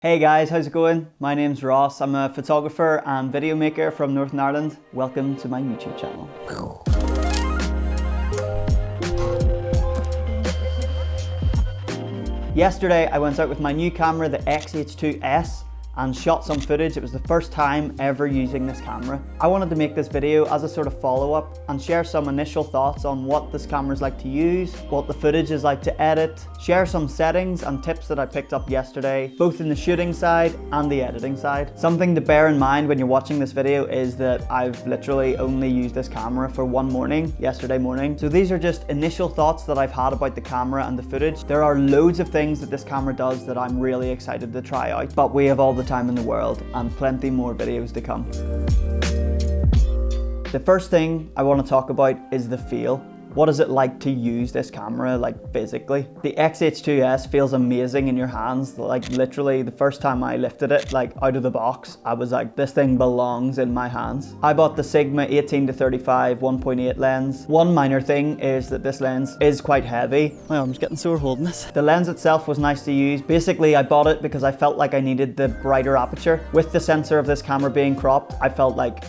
Hey guys, how's it going? My name's Ross. I'm a photographer and video maker from Northern Ireland. Welcome to my YouTube channel. Yesterday I went out with my new camera, the X-H2s, and shot some footage. It was the first time ever using this camera. I wanted to make this video as a sort of follow-up and share some initial thoughts on what this camera is like to use, what the footage is like to edit, share some settings and tips that I picked up yesterday, both in the shooting side and the editing side. Something to bear in mind when you're watching this video is that I've literally only used this camera for one morning, yesterday morning. So these are just initial thoughts that I've had about the camera and the footage. There are loads of things that this camera does that I'm really excited to try out, but we have all the time in the world and plenty more videos to come. The first thing I want to talk about is the feel. What is it like to use this camera, like physically? The X-H2s feels amazing in your hands. Like literally the first time I lifted it, like out of the box, I was like, this thing belongs in my hands. I bought the Sigma 18-35 1.8 lens. One minor thing is that this lens is quite heavy. My arm's getting sore holding this. The lens itself was nice to use. Basically, I bought it because I felt like I needed the brighter aperture. With the sensor of this camera being cropped, I felt like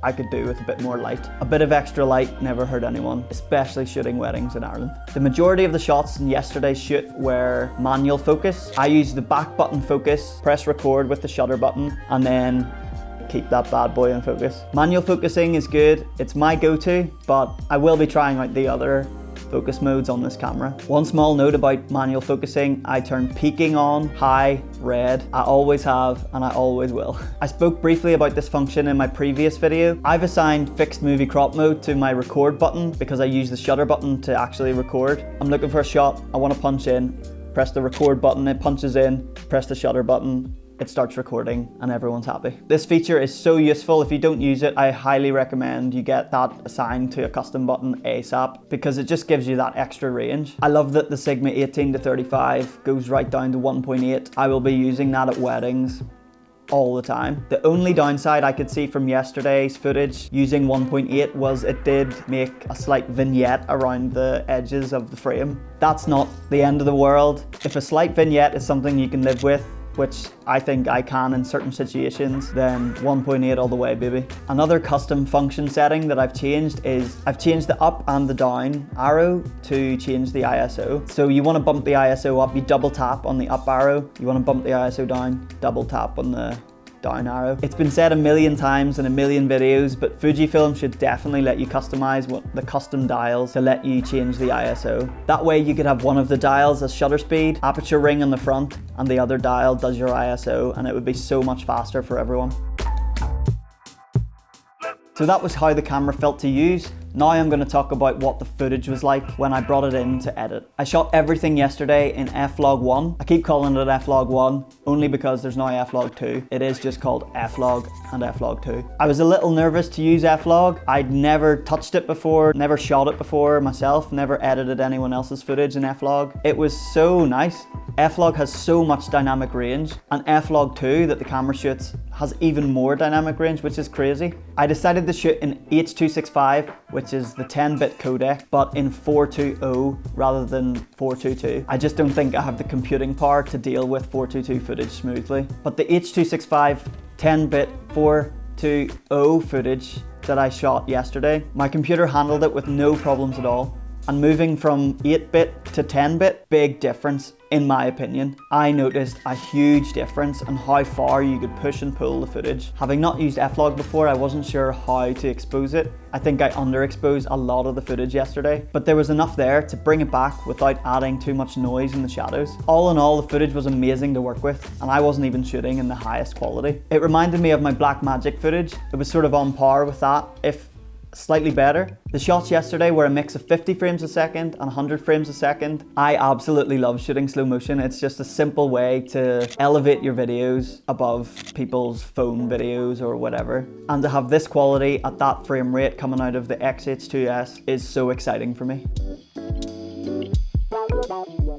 I could do with a bit more light. A bit of extra light never hurt anyone, especially shooting weddings in Ireland. The majority of the shots in yesterday's shoot were manual focus. I used the back button focus, press record with the shutter button, and then keep that bad boy in focus. Manual focusing is good. It's my go-to, but I will be trying out the other focus modes on this camera. One small note about manual focusing, I turn peaking on, high, red. I always have and I always will. I spoke briefly about this function in my previous video. I've assigned fixed movie crop mode to my record button because I use the shutter button to actually record. I'm looking for a shot, I want to punch in, press the record button, it punches in, press the shutter button, it starts recording and everyone's happy. This feature is so useful. If you don't use it, I highly recommend you get that assigned to a custom button ASAP because it just gives you that extra range. I love that the Sigma 18-35 goes right down to 1.8. I will be using that at weddings all the time. The only downside I could see from yesterday's footage using 1.8 was it did make a slight vignette around the edges of the frame. That's not the end of the world. If a slight vignette is something you can live with, which I think I can in certain situations, then 1.8 all the way, baby. Another custom function setting that I've changed is I've changed the up and the down arrow to change the ISO. So you want to bump the ISO up, you double tap on the up arrow. You want to bump the ISO down, double tap on the down arrow. It's been said a million times in a million videos, but Fujifilm should definitely let you customize the custom dials to let you change the ISO. That way you could have one of the dials as shutter speed, aperture ring on the front, and the other dial does your ISO, and it would be so much faster for everyone. So that was how the camera felt to use. Now I'm going to talk about what the footage was like when I brought it in to edit. I shot everything yesterday in F-Log 1. I keep calling it F-Log 1 only because there's now F-Log 2. It is just called F-Log and F-Log 2. I was a little nervous to use F-Log. I'd never touched it before, never shot it before myself, never edited anyone else's footage in F-Log. It was so nice. F-Log has so much dynamic range, and F-Log 2 that the camera shoots has even more dynamic range, which is crazy. I decided to shoot in H.265, which is the 10-bit codec, but in 420 rather than 422. I just don't think I have the computing power to deal with 422 footage smoothly. But the H.265 10-bit 420 footage that I shot yesterday, my computer handled it with no problems at all. And moving from 8-bit to 10-bit, big difference in my opinion. I noticed a huge difference in how far you could push and pull the footage. Having not used F-Log before, I wasn't sure how to expose it. I think I underexposed a lot of the footage yesterday, but there was enough there to bring it back without adding too much noise in the shadows. All in all, the footage was amazing to work with, and I wasn't even shooting in the highest quality. It reminded me of my Blackmagic footage. It was sort of on par with that, if slightly better. The shots yesterday were a mix of 50 frames a second and 100 frames a second. I absolutely love shooting slow motion. It's just a simple way to elevate your videos above people's phone videos or whatever. And to have this quality at that frame rate coming out of the X-H2s is so exciting for me.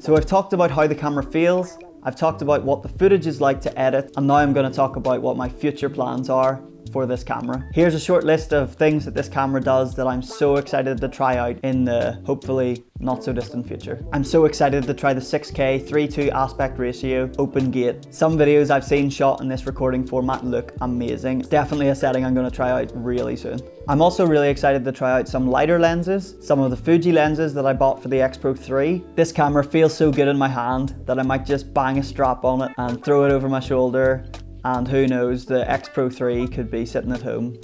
So I've talked about how the camera feels, I've talked about what the footage is like to edit, and now I'm going to talk about what my future plans are for this camera. Here's a short list of things that this camera does that I'm so excited to try out in the hopefully not so distant future. I'm so excited to try the 6K 3:2 aspect ratio open gate. Some videos I've seen shot in this recording format look amazing. It's definitely a setting I'm going to try out really soon. I'm also really excited to try out some lighter lenses, some of the Fuji lenses that I bought for the X Pro 3. This camera feels so good in my hand that I might just bang a strap on it and throw it over my shoulder, and who knows, the X Pro 3 could be sitting at home.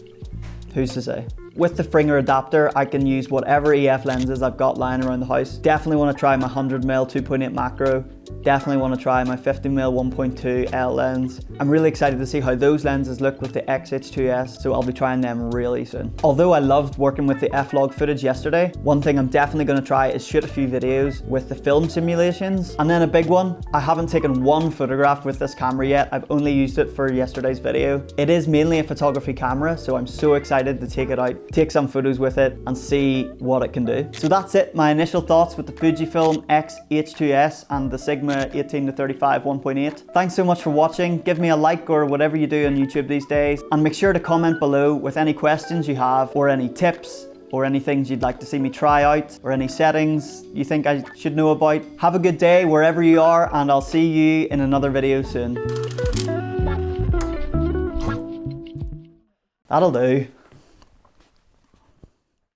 Who's to say? With the Fringer adapter, I can use whatever EF lenses I've got lying around the house. Definitely want to try my 100mm 2.8 macro. Definitely want to try my 50mm 1.2 L lens. I'm really excited to see how those lenses look with the X-H2s, so I'll be trying them really soon. Although I loved working with the F-Log footage yesterday, one thing I'm definitely going to try is shoot a few videos with the film simulations. And then a big one, I haven't taken one photograph with this camera yet. I've only used it for yesterday's video. It is mainly a photography camera, so I'm so excited to take it out, take some photos with it and see what it can do. So that's it, my initial thoughts with the Fujifilm X-H2s and the Sigma 18-35 1.8. Thanks so much for watching. Give me a like or whatever you do on YouTube these days, and make sure to comment below with any questions you have or any tips or any things you'd like to see me try out or any settings you think I should know about. Have a good day wherever you are, and I'll see you in another video soon. That'll do.